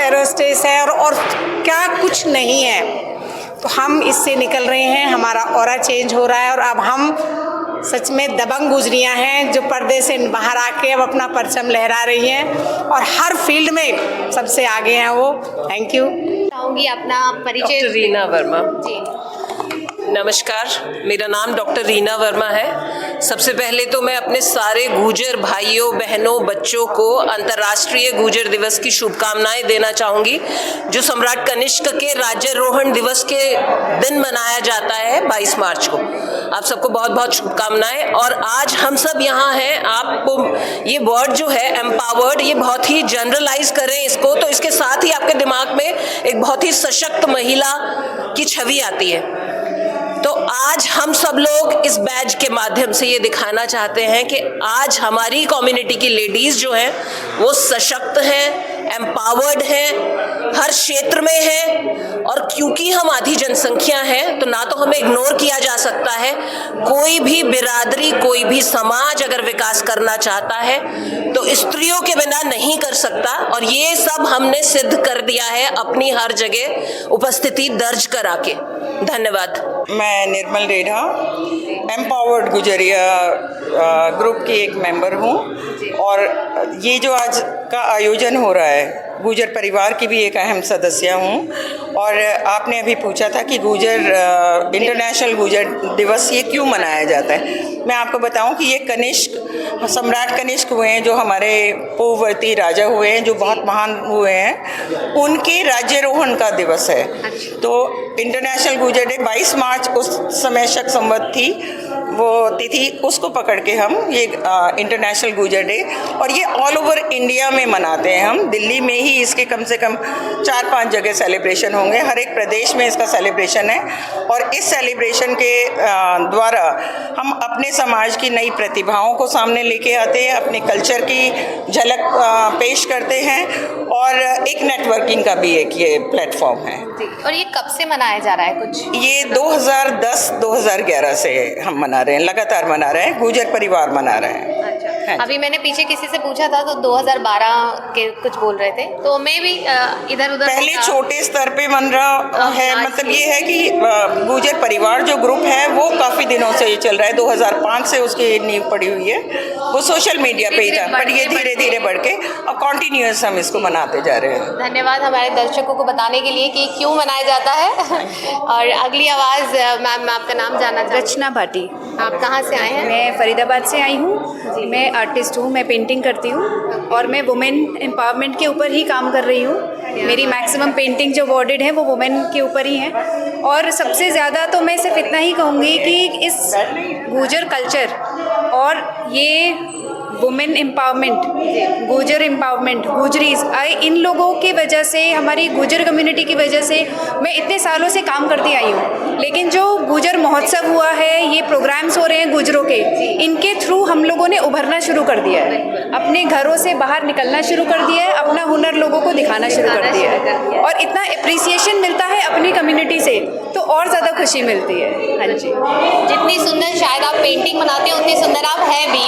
एरोस्पेस है, और क्या कुछ नहीं है। तो हम इससे निकल रहे हैं, हमारा ऑरा चेंज हो रहा है, और अब हम सच में दबंग गुजरियाँ हैं जो पर्दे से बाहर आके अब अपना परचम लहरा रही हैं और हर फील्ड में सबसे आगे हैं वो। Thank you. चाहूँगी अपना परिचय। डॉक्टर रीना वर्मा। जी नमस्कार, मेरा नाम डॉक्टर रीना वर्मा है। सबसे पहले तो मैं अपने सारे गुर्जर भाइयों बहनों बच्चों को अंतर्राष्ट्रीय गुर्जर दिवस की शुभकामनाएं देना चाहूँगी, जो सम्राट कनिष्क के राज्यारोहण दिवस के दिन मनाया जाता है 22 मार्च को। आप सबको बहुत बहुत शुभकामनाएं। और आज हम सब यहाँ हैं, आपको ये वर्ड जो है एम्पावर्ड, ये बहुत ही जनरलाइज करें इसको, तो इसके साथ ही आपके दिमाग में एक बहुत ही सशक्त महिला की छवि आती है। तो आज हम सब लोग इस बैज के माध्यम से ये दिखाना चाहते हैं कि आज हमारी कम्युनिटी की लेडीज जो हैं वो सशक्त हैं, एम्पावर्ड हैं, हर क्षेत्र में हैं। और क्योंकि हम आधी जनसंख्या हैं तो ना तो हमें इग्नोर किया जा सकता है। कोई भी बिरादरी, कोई भी समाज अगर विकास करना चाहता है तो स्त्रियों के बिना नहीं कर सकता, और ये सब हमने सिद्ध कर दिया है अपनी हर जगह उपस्थिति दर्ज करा के। धन्यवाद। मैं निर्मल रेढ़ा एम्पावर्ड गुजरिया ग्रुप की एक मेंबर हूँ, और ये जो आज का आयोजन हो रहा है, गुजर परिवार की भी एक अहम सदस्य हूँ। और आपने अभी पूछा था कि गुजर इंटरनेशनल गुजर दिवस ये क्यों मनाया जाता है। मैं आपको बताऊं कि ये कनिष्क, सम्राट कनिष्क हुए हैं जो हमारे पूर्ववर्ती राजा हुए हैं, जो बहुत महान हुए हैं, उनके राज्यारोहण का दिवस है। तो इंटरनेशनल गुजर डे 22 मार्च उस समय शक संवत थी वो तिथि, उसको पकड़ के हम ये इंटरनेशनल गुजर डे, और ये ऑल ओवर इंडिया में मनाते हैं हम। दिल्ली में ही इसके कम से कम 4-5 जगह सेलिब्रेशन होंगे, हर एक प्रदेश में इसका सेलिब्रेशन है। और इस सेलिब्रेशन के द्वारा हम अपने समाज की नई प्रतिभाओं को सामने लेके आते हैं, अपने कल्चर की झलक पेश करते हैं, और एक नेटवर्किंग का भी एक ये प्लेटफॉर्म है। और ये कब से मनाया जा रहा है कुछ? ये 2010-2011 से हम मना रहे हैं, लगातार मना रहे हैं, गुजर परिवार मना रहे हैं। अभी मैंने पीछे किसी से पूछा था तो 2012 के कुछ बोल रहे थे, तो मैं भी इधर उधर पहले छोटे स्तर पे मन रहा है। मतलब ये है कि गुजर परिवार जो ग्रुप है वो काफ़ी दिनों से ये चल रहा है, 2005 से उसकी नींव पड़ी हुई है। वो सोशल मीडिया पे ही था, पर ये धीरे धीरे बढ़ के अब कॉन्टिन्यूस हम इसको मनाते जा रहे हैं। धन्यवाद हमारे दर्शकों को बताने के लिए कि क्यों मनाया जाता है। और अगली आवाज़, मैम मैं आपका नाम जानना चाहूँगी। रचना भाटी। आप कहाँ से आए हैं? मैं फरीदाबाद से आई हूँ। मैं आर्टिस्ट हूँ, मैं पेंटिंग करती हूँ, और मैं वुमेन एम्पावरमेंट के ऊपर ही काम कर रही हूँ। मेरी मैक्सिमम पेंटिंग जो अवॉर्डेड है वो वुमेन के ऊपर ही हैं। और सबसे ज़्यादा तो मैं सिर्फ इतना ही कहूँगी कि इस गुजर कल्चर और ये वुमेन एम्पावरमेंट, गुजर एम्पावरमेंट, गुजरीज, इन लोगों की वजह से, हमारी गुजर कम्युनिटी की वजह से मैं इतने सालों से काम करती आई हूँ। लेकिन जो गुजर महोत्सव हुआ है, ये प्रोग्राम्स हो रहे हैं गुजरों के, इनके थ्रू हम लोगों ने उभरना शुरू कर दिया है, अपने घरों से बाहर निकलना शुरू कर दिया है, अपना हुनर लोगों को दिखाना शुरू कर दिया है, और इतना अप्रिसिएशन मिलता है अपनी कम्युनिटी से, तो और ज़्यादा खुशी मिलती है। हाँ जी, जितनी सुंदर शायद आप पेंटिंग बनाते हैं उतनी सुंदर आप हैं भी।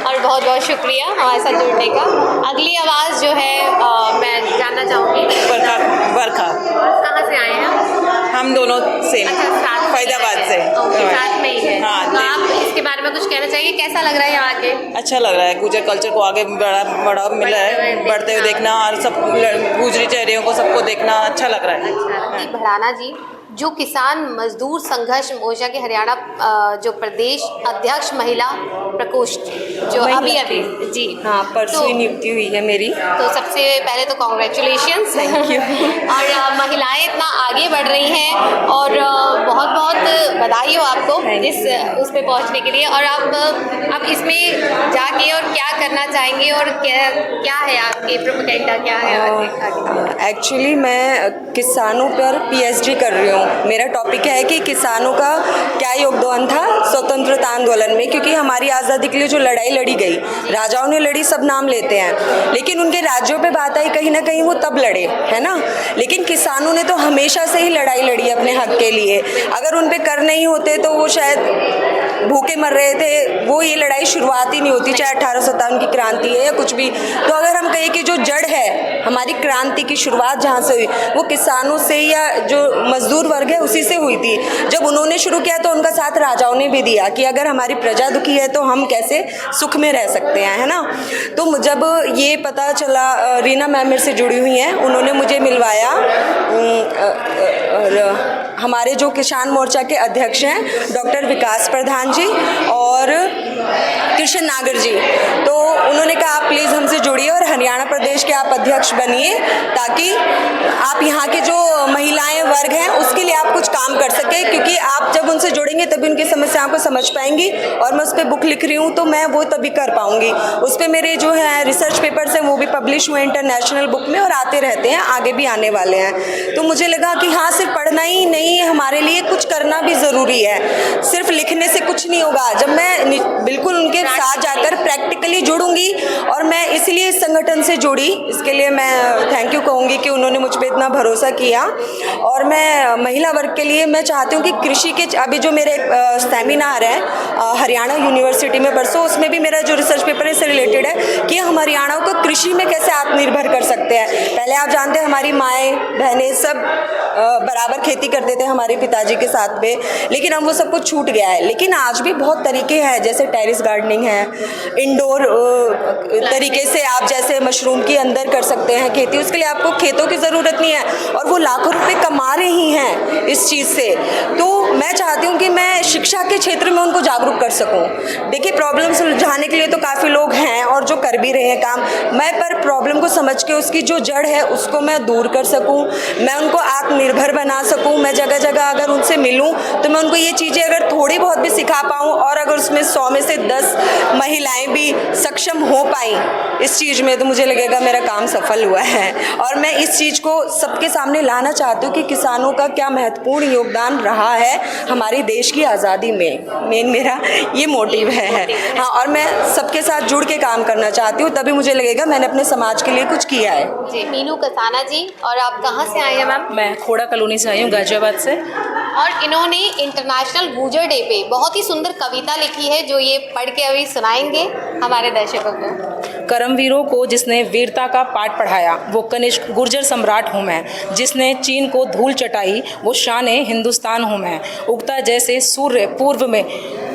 और बहुत बहुत शुक्रिया हमारे साथ जुड़ने का। अगली आवाज़ जो है मैं जानना चाहूँगी। वर्षा। कहाँ से आए हैं? हम दोनों से, साथ फरीदाबाद से। साथ में ही है। हाँ, तो आप इसके बारे में कुछ कहना चाहिए, कैसा लग रहा है यहाँ के? अच्छा लग रहा है, गुजर कल्चर को आगे बढ़ा मिला है, बढ़ते हुए देखना, और सब गुजरी चेहरों को सबको देखना अच्छा लग रहा है। भड़ाना जी, जो किसान मजदूर संघर्ष मोर्चा के हरियाणा जो प्रदेश अध्यक्ष महिला प्रकोष्ठ जो अभी जी हाँ परसों नियुक्ति हुई है मेरी, तो सबसे पहले तो कॉन्ग्रेचुलेशंस। और महिलाएं इतना आगे बढ़ रही हैं, और बहुत बहुत बधाई हो आपको इस उस पे पहुंचने के लिए। और अब इसमें जाके और क्या करना चाहेंगे, और क्या है आपके प्रोपेगेंडा, क्या है आगे? एक्चुअली मैं किसानों पर पीएचडी कर रही हूँ। मेरा टॉपिक है कि किसानों का क्या योगदान था स्वतंत्रता आंदोलन में, क्योंकि हमारी आज़ादी के लिए जो लड़ाई लड़ी गई, राजाओं ने लड़ी, सब नाम लेते हैं, लेकिन उनके राज्यों पे बात आई कहीं ना कहीं वो तब लड़े, है ना। लेकिन किसानों ने तो हमेशा से ही लड़ाई लड़ी अपने हक के लिए। अगर उन पे कर नहीं होते तो वो शायद भूखे मर रहे थे, वो ये लड़ाई शुरुआत ही नहीं होती, चाहे 1857 की क्रांति है या कुछ भी। तो अगर हम कहें कि जो जड़ है हमारी क्रांति की शुरुआत जहाँ से हुई वो किसानों से या जो मजदूर वर्ग है उसी से हुई थी। जब उन्होंने शुरू किया तो उनका साथ राजाओं ने भी दिया कि अगर हमारी प्रजा दुखी है तो हम कैसे सुख में रह सकते हैं, है ना। तो जब ये पता चला, रीना मैम मेरे से जुड़ी हुई हैं, उन्होंने मुझे मिलवाया और हमारे जो किसान मोर्चा के अध्यक्ष हैं डॉक्टर विकास प्रधान जी और कृष्ण नागर जी, तो उन्होंने कहा आप प्लीज़ हमसे जुड़िए और हरियाणा प्रदेश के आप अध्यक्ष बनिए ताकि आप यहाँ के जो महिलाएं वर्ग हैं उसके लिए आप कुछ काम कर सकें, क्योंकि आप जब उनसे जुड़ेंगे तभी उनकी समस्याओं को समझ पाएंगी। और मैं उस पर बुक लिख रही हूँ तो मैं वो तभी कर पाऊँगी। उस पर मेरे जो है रिसर्च पेपर्स हैं वो भी पब्लिश हुए इंटरनेशनल बुक में और आते रहते हैं, आगे भी आने वाले हैं। तो मुझे लगा कि हाँ, सिर्फ पढ़ना ही नहीं, हमारे लिए कुछ करना भी ज़रूरी है, सिर्फ लिखने से कुछ नहीं होगा। जब मैं बिल्कुल उनके साथ जाकर प्रैक्टिकली जुड़ूंगी, और मैं इसलिए इस संगठन से जुड़ी, इसके लिए मैं थैंक यू कहूँगी कि उन्होंने मुझ पर इतना भरोसा किया। और मैं महिला वर्ग के लिए मैं चाहती हूँ कि कृषि के, अभी जो मेरे सेमिनार है हरियाणा यूनिवर्सिटी में परसों, उसमें भी मेरा जो रिसर्च पेपर है इससे रिलेटेड है कि हम हरियाणा को कृषि में कैसे आत्मनिर्भर कर सकते हैं। पहले आप जानते हैं हमारी माएँ बहनें सब बराबर खेती करते थे हमारे पिताजी के साथ में, लेकिन अब वो सब कुछ छूट गया है। लेकिन आज भी बहुत तरीके हैं, जैसे टेरेस गार्डनिंग है, इंडोर तरीके से आप जैसे मशरूम की अंदर कर सकते हैं खेती, उसके लिए आपको खेतों की ज़रूरत नहीं है, और वो लाखों रुपए कमा रही हैं इस चीज़ से। तो मैं चाहती हूँ कि मैं शिक्षा के क्षेत्र में उनको जागरूक कर सकूँ। देखिए, प्रॉब्लम सुलझाने के लिए तो काफ़ी लोग हैं और जो कर भी रहे हैं काम, मैं पर प्रॉब्लम को समझ के उसकी जो जड़ है उसको मैं दूर कर सकूँ, मैं उनको आत्मनिर्भर बना सकूँ। मैं जगह जगह अगर उनसे मिलूँ तो मैं उनको ये चीज़ें अगर थोड़ी बहुत भी सिखा पाऊँ, और अगर उसमें 100 में से 10 महिलाएं भी सक्षम हो पाई इस चीज़ में, तो मुझे लगेगा मेरा काम सफल हुआ है। और मैं इस चीज़ को सबके सामने लाना चाहती हूँ कि किसानों का क्या महत्वपूर्ण योगदान रहा है हमारे देश की आज़ादी में। मेन मेरा ये मोटिव है। हाँ, और मैं सबके साथ जुड़ के काम करना चाहती हूँ, तभी मुझे लगेगा मैंने अपने समाज के लिए कुछ किया है। जी, मीनू कसाना जी, और आप कहाँ से आए हैं मैम? मैं खोड़ा कॉलोनी से आई हूँ, गाजियाबाद से। और इन्होंने इंटरनेशनल गूजर डे पे बहुत ही सुंदर कविता लिखी है जो ये पढ़ के अभी सुनाएंगे हमारे दर्शकों को। करमवीरों को जिसने वीरता का पाठ पढ़ाया वो कनिष्क गुर्जर सम्राट हूँ मैं, जिसने चीन को धूल चटाई वो शान हिंदुस्तान हूँ मैं। उगता जैसे सूर्य पूर्व में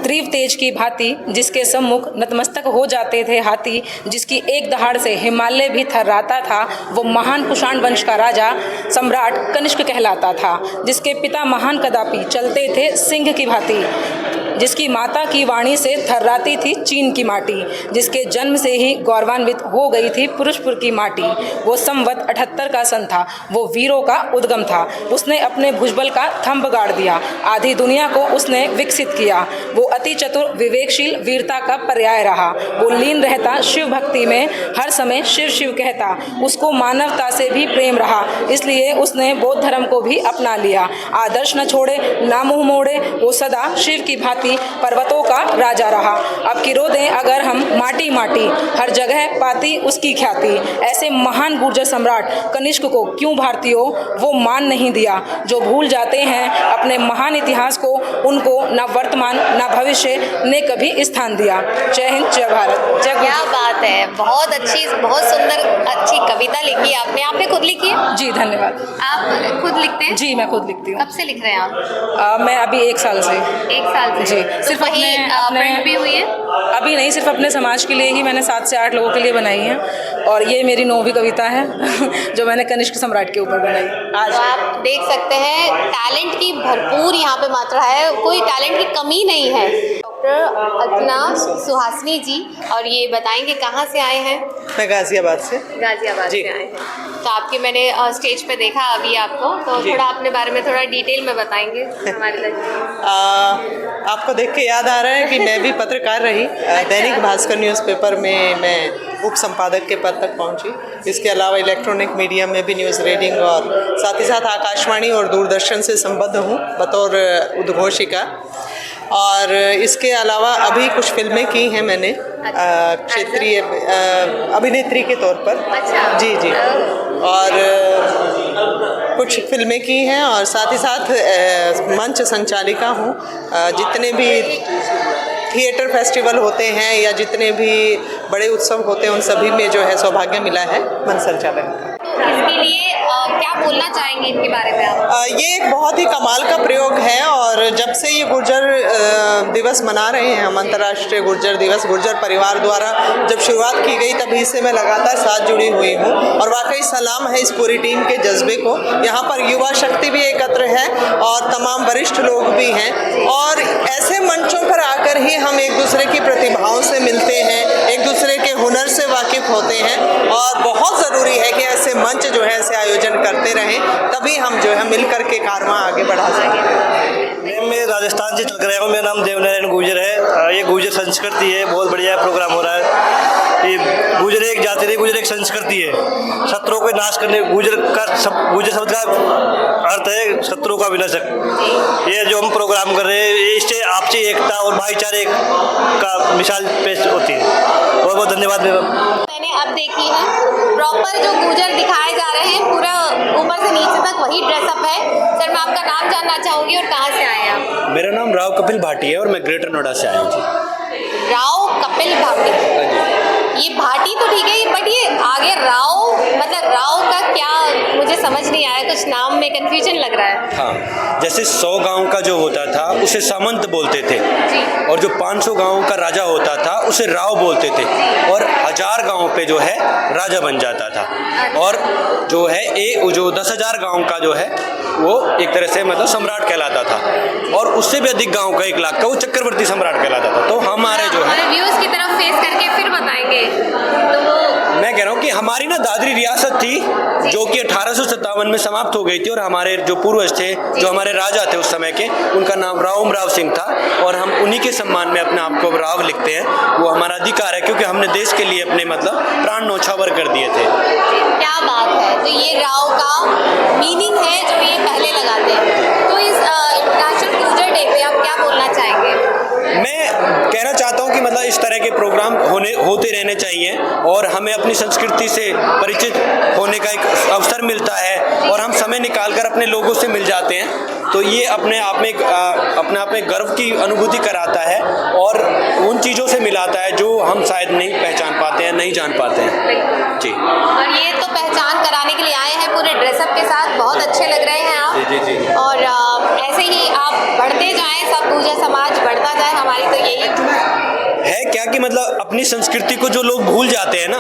तीव्र तेज की भांति, जिसके सम्मुख नतमस्तक हो जाते थे हाथी, जिसकी एक दहाड़ से हिमालय भी थर्राता था, वो महान कुषाण वंश का राजा सम्राट कनिष्क कहलाता था। जिसके पिता महान कदापि चलते थे सिंह की भांति, जिसकी माता की वाणी से थर्राती थी चीन की माटी, जिसके जन्म से ही गौरवान्वित हो गई थी पुरुषपुर की माटी। वो संवत 78 का सन था, वो वीरों का उद्गम था, उसने अपने भुजबल का थंब गाड़ दिया, आधी दुनिया को उसने विकसित किया। वो अति चतुर विवेकशील वीरता का पर्याय रहा, वो लीन रहता शिव भक्ति में, हर समय शिव शिव कहता, उसको मानवता से भी प्रेम रहा, इसलिए उसने बौद्ध धर्म को भी अपना लिया। आदर्श न छोड़े ना मुँह मोड़े, वो सदा शिव की भांति पर्वतों का राजा रहा। अब की रो दें अगर हम माटी माटी, हर जगह पाती उसकी ख्याति। ऐसे महान गुर्जर सम्राट कनिष्क को क्यों भारतीयों वो मान नहीं दिया। जो भूल जाते हैं अपने महान इतिहास को, उनको न वर्तमान न भविष्य ने कभी स्थान दिया। जय हिंद, जय भारत, जय। क्या बात है, बहुत अच्छी, बहुत सुंदर अच्छी कविता लिखी आपने। आपने खुद लिखी है? जी, धन्यवाद। आप खुद लिखते हैं? जी, मैं खुद लिखती हूँ। कब से लिख रहे हैं आप? मैं अभी 1 साल से। 1 साल से? जी। तो सिर्फ वही प्रिंट भी हुई है? अभी नहीं, सिर्फ अपने समाज के लिए ही मैंने 7 से 8 लोगों के लिए बनाई है, और ये मेरी 9वीं कविता है जो मैंने कनिष्क सम्राट के ऊपर बनाई आज। तो आप देख सकते हैं टैलेंट की भरपूर यहाँ पे मात्रा है, कोई टैलेंट की कमी नहीं है। डॉक्टर अर्चना सुहासिनी जी, और ये बताएंगे कहाँ से आए हैं? मैं गाजियाबाद से। गाजियाबाद से आए हैं। तो आपके मैंने स्टेज पे देखा अभी आपको, तो थोड़ा अपने बारे में थोड़ा डिटेल में बताएंगे हमारे आपको देख के याद आ रहा है कि मैं भी पत्रकार रही। दैनिक भास्कर न्यूज़पेपर में मैं उप संपादक के पद तक पहुंची। इसके अलावा इलेक्ट्रॉनिक मीडिया में भी न्यूज़ रीडिंग और साथ ही साथ आकाशवाणी और दूरदर्शन से संबद्ध हूँ बतौर उद्घोषिका। और इसके अलावा अभी कुछ फिल्में की हैं मैंने क्षेत्रीय अभिनेत्री के तौर पर। अच्छा। जी जी, और कुछ फिल्में की हैं और साथ ही साथ मंच संचालिका हूँ। जितने भी थिएटर फेस्टिवल होते हैं या जितने भी बड़े उत्सव होते हैं उन सभी में जो है सौभाग्य मिला है मंच संचालन का। इसके लिए क्या बोलना चाहेंगे इनके बारे में आप? ये एक बहुत ही कमाल का प्रयोग है और जब से ये गुर्जर दिवस मना रहे हैं हम, अंतर्राष्ट्रीय गुर्जर दिवस गुर्जर परिवार द्वारा जब शुरुआत की गई तभी से मैं लगातार साथ जुड़ी हुई हूँ और वाकई सलाम है इस पूरी टीम के जज्बे को। यहाँ पर युवा शक्ति भी एकत्र है और तमाम वरिष्ठ लोग भी हैं और ऐसे मंचों पर आकर ही हम एक दूसरे की प्रतिभाओं से मिलते हैं, एक दूसरे के हुनर से वाकिफ होते हैं और बहुत ज़रूरी है कि ऐसे मंच जो है ऐसे आयोजन करते रहें, तभी हम जो है मिल कर के कारवां आगे बढ़ा सकें। मैं राजस्थान से चल कर आया हूँ। मेरा नाम देवनारायण गुर्जर है। ये गुर्जर संस्कृति है, बहुत बढ़िया प्रोग्राम हो रहा है। ये गुर्जर एक जाति नहीं, गुर्जर एक संस्कृति है। शत्रुओं को नाश करने गुर्जर शब्द का अर्थ है शत्रुओं का विनाशक। ये जो हम प्रोग्राम कर रहे हैं इससे आपसी एकता और भाईचारे का मिसाल पेश होती है। बहुत बहुत धन्यवाद। मैंने अब देखी है प्रॉपर जो गुर्जर दिखाए जा रहे हैं, पूरा ऊपर से नीचे तक वही ड्रेसअप है। सर मैं आपका नाम जानना चाहूँगी और कहाँ से आए हैं आप? मेरा नाम राव कपिल भाटी है और मैं ग्रेटर नोएडा से आया हूँ जी। राव कपिल भाटी, ये भाटी तो ठीक है बट ये आगे राव मतलब राव का क्या मुझे समझ नहीं आया, कुछ नाम में कंफ्यूजन लग रहा है। हाँ, जैसे 100 गांव का जो होता था उसे सामंत बोलते थे और जो 500 गांव का राजा होता था उसे राव बोलते थे और 1000 गांव पे जो है राजा बन जाता था और जो है जो 10,000 गांव का जो है वो एक तरह से मतलब सम्राट कहलाता था और उससे भी अधिक गांव का 1 लाख का वो चक्रवर्ती सम्राट कहलाता था। तो हमारे जो है व्यूज की तरफ फेस करके फिर बताएंगे। तो वो मैं कह रहा हूँ कि हमारी ना दादरी रियासत थी जो कि 1857 में समाप्त हो गई थी और हमारे जो पूर्वज थे जो हमारे राजा थे उस समय के, उनका नाम राव सिंह था और हम उन्हीं के सम्मान में अपने आप को राव लिखते हैं। वो हमारा अधिकार है क्योंकि हमने देश के लिए अपने मतलब प्राण न्यौछावर कर दिए थे। क्या बात है। तो ये राव का मीनिंग है जो ये पहले लगाते हैं। तो इस इंटरनेशनल गुर्जर डे पे आप क्या बोलना चाहेंगे? मैं कहना चाहता हूँ कि मतलब इस तरह के प्रोग्राम होते रहने चाहिए और हमें अपनी संस्कृति से परिचित होने का एक अवसर मिलता है और हम समय निकालकर अपने लोगों से मिल जाते हैं। तो ये अपने आप में गर्व की अनुभूति कराता है और उन चीज़ों से मिलाता है जो हम शायद नहीं पहचान पाते हैं, नहीं जान पाते हैं जी। और ये तो पहचान कराने के लिए आए हैं पूरे ड्रेसअप के साथ, बहुत अच्छे लग रहे हैं आप। जी जी जी। और ऐसे ही आप बढ़ते जाएं, सब गुर्जर समाज बढ़ता जाए, हमारी तो यही है क्या कि मतलब अपनी संस्कृति को जो लोग भूल जाते हैं ना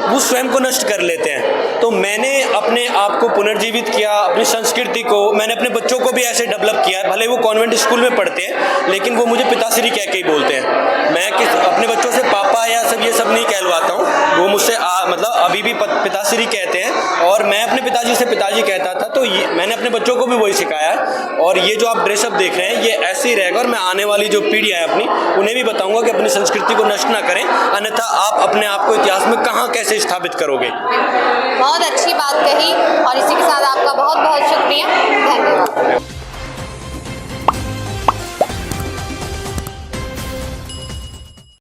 वो स्वयं को नष्ट कर लेते हैं। तो मैंने अपने आप को पुनर्जीवित किया, अपनी संस्कृति को मैंने अपने बच्चों को भी ऐसे डेवलप किया है। भले वो कॉन्वेंट स्कूल में पढ़ते हैं लेकिन वो मुझे पिताश्री कह के ही बोलते हैं। मैं अपने बच्चों से पापा या सब ये सब नहीं कहलवाता हूँ, वो मुझसे मतलब अभी भी पिताश्री कहते हैं और मैं अपने पिताजी से पिताजी कहता था। तो मैंने अपने बच्चों को भी वही सिखाया है और ये जो आप ड्रेसअप देख रहे हैं ये ऐसे ही रहेगा और मैं आने वाली जो पीढ़ी है अपनी उन्हें भी बताऊंगा कि अपनी संस्कृति को नष्ट ना करें, अन्यथा आप अपने आप को इतिहास में कहाँ कैसे स्थापित करोगे। बहुत अच्छी बात कही और इसी के साथ आपका बहुत बहुत शुक्रिया।